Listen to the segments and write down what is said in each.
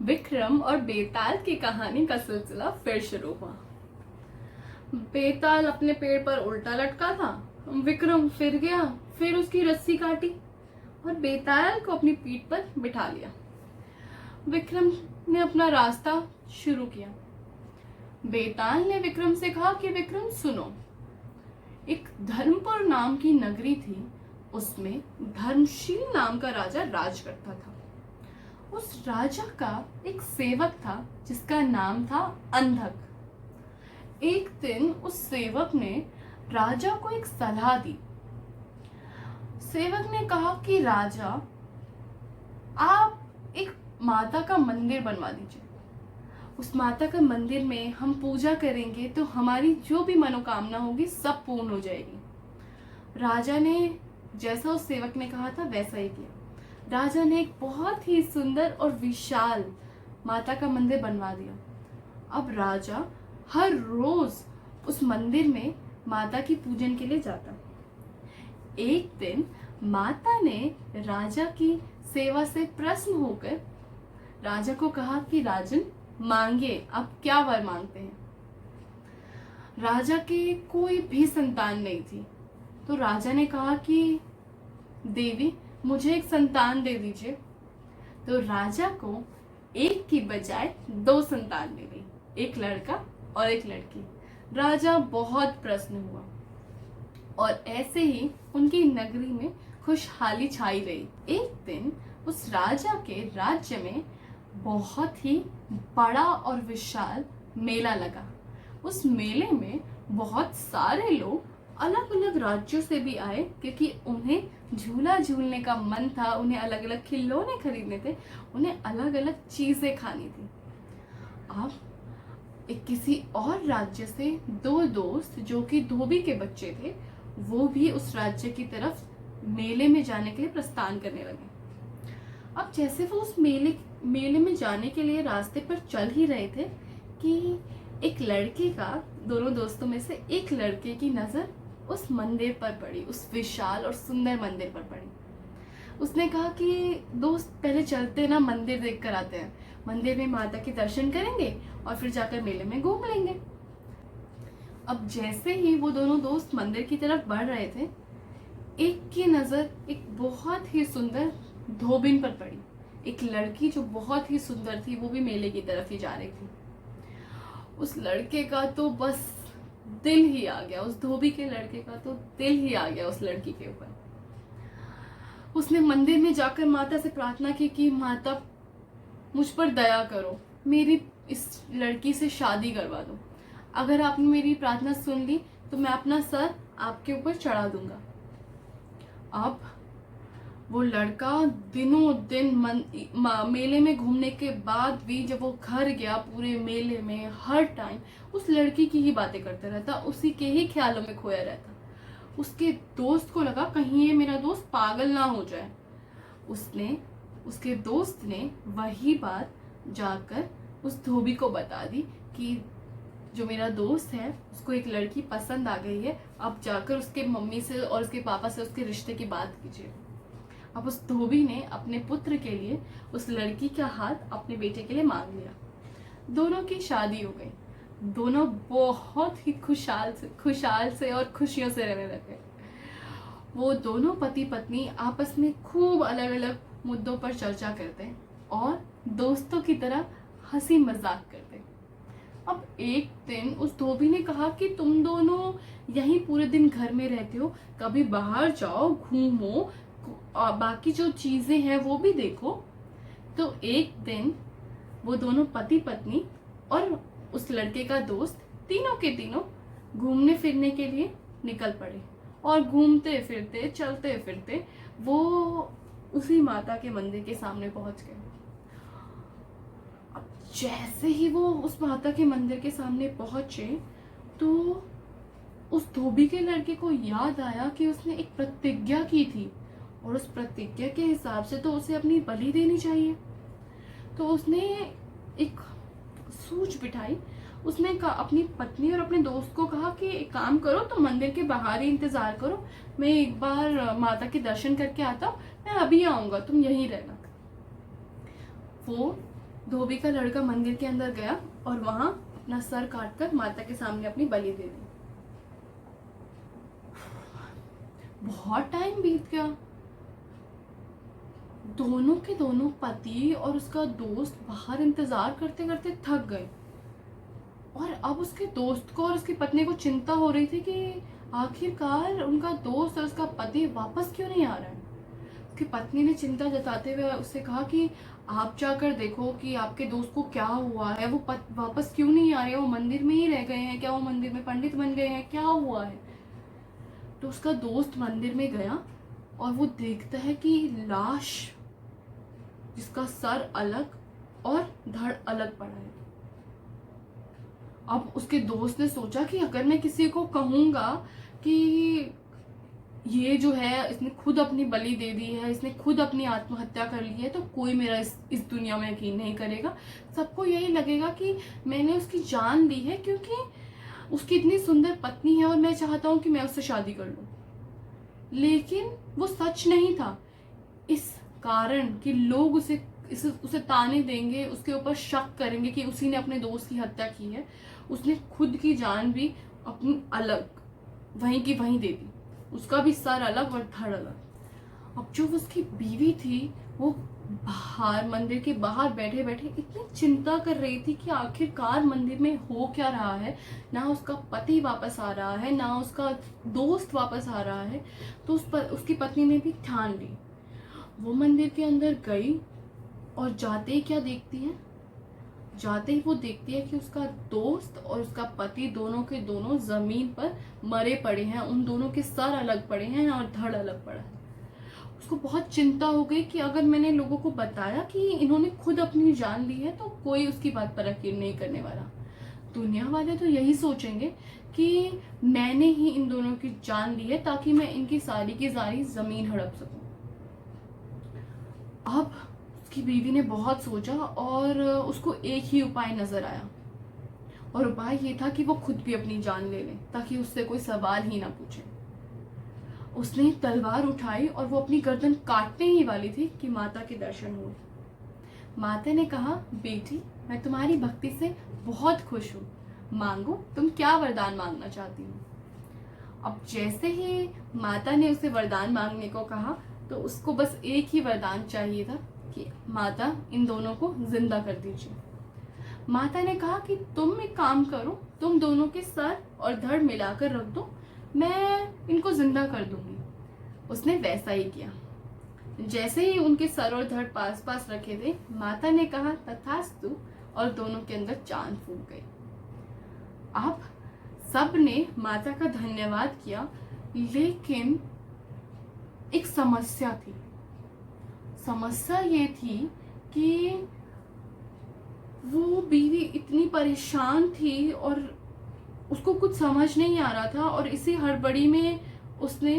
विक्रम और बेताल की कहानी का सिलसिला फिर शुरू हुआ। बेताल अपने पेड़ पर उल्टा लटका था। विक्रम फिर गया, फिर उसकी रस्सी काटी और बेताल को अपनी पीठ पर बिठा लिया। विक्रम ने अपना रास्ता शुरू किया। बेताल ने विक्रम से कहा कि विक्रम सुनो, एक धर्मपुर नाम की नगरी थी, उसमें धर्मशील नाम का राजा राज करता था। उस राजा का एक सेवक था जिसका नाम था अंधक। एक दिन उस सेवक ने राजा को एक सलाह दी। सेवक ने कहा कि राजा, आप एक माता का मंदिर बनवा दीजिए। उस माता का मंदिर में हम पूजा करेंगे तो हमारी जो भी मनोकामना होगी सब पूर्ण हो जाएगी। राजा ने जैसा उस सेवक ने कहा था वैसा ही किया। राजा ने एक बहुत ही सुंदर और विशाल माता का मंदिर बनवा दिया। अब राजा हर रोज उस मंदिर में माता की पूजन के लिए जाता। एक दिन माता ने राजा की सेवा से प्रसन्न होकर राजा को कहा कि राजन, मांगे, आप क्या वर मांगते हैं। राजा के कोई भी संतान नहीं थी, तो राजा ने कहा कि देवी, मुझे एक संतान दे दीजिए। तो राजा को एक की बजाय 2 संतान मिली, एक लड़का और एक लड़की। राजा बहुत प्रसन्न हुआ और ऐसे ही उनकी नगरी में खुशहाली छाई रही। एक दिन उस राजा के राज्य में बहुत ही बड़ा और विशाल मेला लगा। उस मेले में बहुत सारे लोग अलग अलग राज्यों से भी आए, क्योंकि उन्हें झूला झूलने का मन था, उन्हें अलग अलग खिलौने खरीदने थे, उन्हें अलग अलग चीजें खानी थी। अब एक किसी और राज्य से 2 दोस्त जो कि धोबी के बच्चे थे, वो भी उस राज्य की तरफ मेले में जाने के लिए प्रस्थान करने लगे। अब जैसे वो उस मेले में जाने के लिए रास्ते पर चल ही रहे थे कि एक लड़के का, दोनों दोस्तों में से एक लड़के की नजर उस मंदिर पर पड़ी, उस विशाल और सुंदर मंदिर पर पड़ी। उसने कहा कि दोस्त, पहले चलते ना, मंदिर देख कर आते हैं, मंदिर में माता के दर्शन करेंगे और फिर जाकर मेले में घूम लेंगे। अब जैसे ही वो दोनों दोस्त मंदिर की तरफ बढ़ रहे थे, एक की नजर एक बहुत ही सुंदर धोबिन पर पड़ी। एक लड़की जो बहुत ही सुंदर थी, वो भी मेले की तरफ ही जा रही थी। उस लड़के का तो बस दिल ही आ गया, उस धोबी के लड़के का तो दिल ही आ गया उस लड़की के ऊपर। उसने मंदिर में जाकर माता से प्रार्थना की कि माता, मुझ पर दया करो, मेरी इस लड़की से शादी करवा दो। अगर आपने मेरी प्रार्थना सुन ली तो मैं अपना सर आपके ऊपर चढ़ा दूंगा। अब वो लड़का दिनों दिन मेले में घूमने के बाद भी जब वो घर गया, पूरे मेले में हर टाइम उस लड़की की ही बातें करता रहता, उसी के ही ख्यालों में खोया रहता। उसके दोस्त को लगा कहीं ये मेरा दोस्त पागल ना हो जाए। उसके दोस्त ने वही बात जाकर उस धोबी को बता दी कि जो मेरा दोस्त है उसको एक लड़की पसंद आ गई है, अब जाकर उसके मम्मी से और उसके पापा से उसके रिश्ते की बात कीजिए। अब उस धोबी ने अपने पुत्र के लिए उस लड़की का हाथ अपने बेटे के लिए मांग लिया। दोनों की शादी हो गई। दोनों बहुत ही खुशहाल से और खुशियों से रहने लगे। वो दोनों पति पत्नी आपस में खूब अलग अलग मुद्दों पर चर्चा करते और दोस्तों की तरह हंसी मजाक करते। अब एक दिन उस धोबी ने कहा कि तुम दोनों यहीं पूरे दिन घर में रहते हो, कभी बाहर जाओ, घूमो और बाकी जो चीजें हैं वो भी देखो। तो एक दिन वो दोनों पति पत्नी और उस लड़के का दोस्त तीनों के तीनों घूमने फिरने के लिए निकल पड़े और घूमते फिरते चलते फिरते वो उसी माता के मंदिर के सामने पहुंच गए। अब जैसे ही वो उस माता के मंदिर के सामने पहुंचे तो उस धोबी के लड़के को याद आया कि उसने एक प्रतिज्ञा की थी और उस प्रतिज्ञा के हिसाब से तो उसे अपनी बलि देनी चाहिए। तो उसने एक सूझ बिठाई। उसने अपनी पत्नी और अपने दोस्त को कहा कि एक काम करो, तुम मंदिर के बाहर ही इंतजार करो, मैं एक बार माता के दर्शन करके आता हूँ, मैं अभी आऊंगा, तुम यहीं रहना। वो धोबी का लड़का मंदिर के अंदर गया और वहां अपना सर काटकर माता के सामने अपनी बलि दे दी। बहुत टाइम बीत गया, दोनों के दोनों पति और उसका दोस्त बाहर इंतजार करते करते थक गए और अब उसके दोस्त को और उसकी पत्नी को चिंता हो रही थी कि आखिरकार उनका दोस्त और उसका पति वापस क्यों नहीं आ रहा है। उसकी पत्नी ने चिंता जताते हुए उससे कहा कि आप जाकर देखो कि आपके दोस्त को क्या हुआ है, वो वापस क्यों नहीं आ रहे, वो मंदिर में ही रह गए हैं क्या, वो मंदिर में पंडित बन गए हैं, क्या हुआ है। तो उसका दोस्त मंदिर में गया और वो देखता है कि लाश जिसका सर अलग और धड़ अलग पड़ा है। अब उसके दोस्त ने सोचा कि अगर मैं किसी को कहूंगा कि ये जो है इसने खुद अपनी बलि दे दी है, इसने खुद अपनी आत्महत्या कर ली है, तो कोई मेरा इस दुनिया में यकीन नहीं करेगा। सबको यही लगेगा कि मैंने उसकी जान दी है क्योंकि उसकी इतनी सुंदर पत्नी है और मैं चाहता हूं कि मैं उससे शादी कर लूं। लेकिन वो सच नहीं था, इस कारण कि लोग उसे ताने देंगे, उसके ऊपर शक करेंगे कि उसी ने अपने दोस्त की हत्या की है। उसने खुद की जान भी अपनी अलग वहीं की वहीं दे दी, उसका भी सर अलग और धड़ अलग। अब जो उसकी बीवी थी वो बाहर मंदिर के बाहर बैठे बैठे इतनी चिंता कर रही थी कि आखिरकार मंदिर में हो क्या रहा है, ना उसका पति वापस आ रहा है ना उसका दोस्त वापस आ रहा है। तो उसकी पत्नी ने भी ठान ली, वो मंदिर के अंदर गई और जाते ही क्या देखती है, जाते ही वो देखती है कि उसका दोस्त और उसका पति दोनों के दोनों जमीन पर मरे पड़े हैं, उन दोनों के सर अलग पड़े हैं और धड़ अलग पड़ा है। उसको बहुत चिंता हो गई कि अगर मैंने लोगों को बताया कि इन्होंने खुद अपनी जान ली है तो कोई उसकी बात पर यकीन नहीं करने वाला। दुनिया वाले तो यही सोचेंगे कि मैंने ही इन दोनों की जान ली है ताकि मैं इनकी सारी की सारी जमीन हड़प सकूं। अब उसकी बीवी ने बहुत सोचा और उसको एक ही उपाय नजर आया, और उपाय ये था कि वो खुद भी अपनी जान ले ले ताकि उससे कोई सवाल ही ना पूछे। उसने तलवार उठाई और वो अपनी गर्दन काटने ही वाली थी कि माता के दर्शन हुए। माता ने कहा, बेटी मैं तुम्हारी भक्ति से बहुत खुश हूँ, मांगो तुम क्या वरदान मांगना चाहती हो। अब जैसे ही माता ने उसे वरदान मांगने को कहा तो उसको बस एक ही वरदान चाहिए था कि माता इन दोनों को जिंदा कर दीजिए। माता ने कहा कि तुम एक काम करो, तुम दोनों के सर और धड़ मिलाकर रख दो, मैं इनको जिंदा कर दूंगी। उसने वैसा ही किया। जैसे ही उनके सर और धड़ पास पास रखे थे, माता ने कहा तथास्तु, और दोनों के अंदर चांद फूट गई। अब सब ने माता का धन्यवाद किया, लेकिन एक समस्या थी। समस्या ये थी कि वो बीवी इतनी परेशान थी और उसको कुछ समझ नहीं आ रहा था, और इसी हड़बड़ी में उसने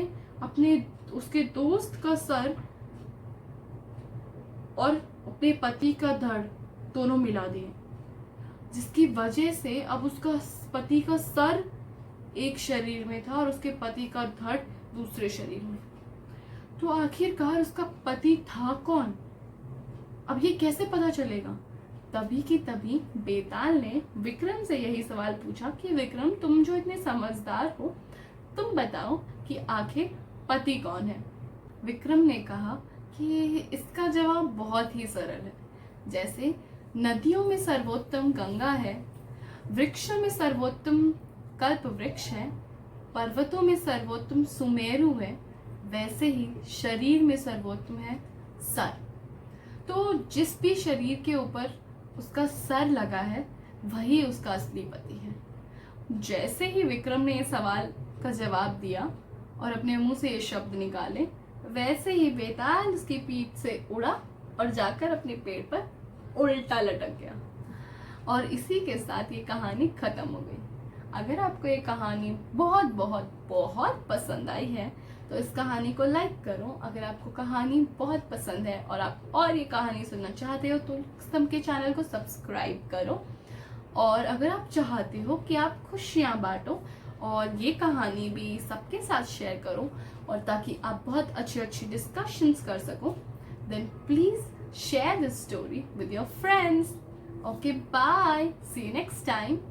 उसके दोस्त का सर और अपने पति का धड़ दोनों मिला दिए, जिसकी वजह से अब उसका पति का सर एक शरीर में था और उसके पति का धड़ दूसरे शरीर में। तो आखिरकार उसका पति था कौन, अब ये कैसे पता चलेगा। तभी की तभी बेताल ने विक्रम से यही सवाल पूछा कि विक्रम तुम जो इतने समझदार हो, तुम बताओ कि आखिर पति कौन है। विक्रम ने कहा कि इसका जवाब बहुत ही सरल है। जैसे नदियों में सर्वोत्तम गंगा है, वृक्षों में सर्वोत्तम कल्प वृक्ष है, पर्वतों में सर्वोत्तम सुमेरु है, वैसे ही शरीर में सर्वोत्तम है सर। तो जिस भी शरीर के ऊपर उसका सर लगा है वही उसका असली पति है। जैसे ही विक्रम ने इस सवाल का जवाब दिया और अपने मुंह से ये शब्द निकाले, वैसे ही बेताल उसकी पीठ से उड़ा और जाकर अपने पेड़ पर उल्टा लटक गया। और इसी के साथ ये कहानी खत्म हो गई। अगर आपको ये कहानी बहुत बहुत बहुत पसंद आई है तो इस कहानी को लाइक करो। अगर आपको कहानी बहुत पसंद है और आप और ये कहानी सुनना चाहते हो तो सम के चैनल को सब्सक्राइब करो। और अगर आप चाहते हो कि आप खुशियाँ बांटो और ये कहानी भी सबके साथ शेयर करो, और ताकि आप बहुत अच्छे अच्छे डिस्कशंस कर सको, then please share this story with your friends. Okay, bye. See you next time.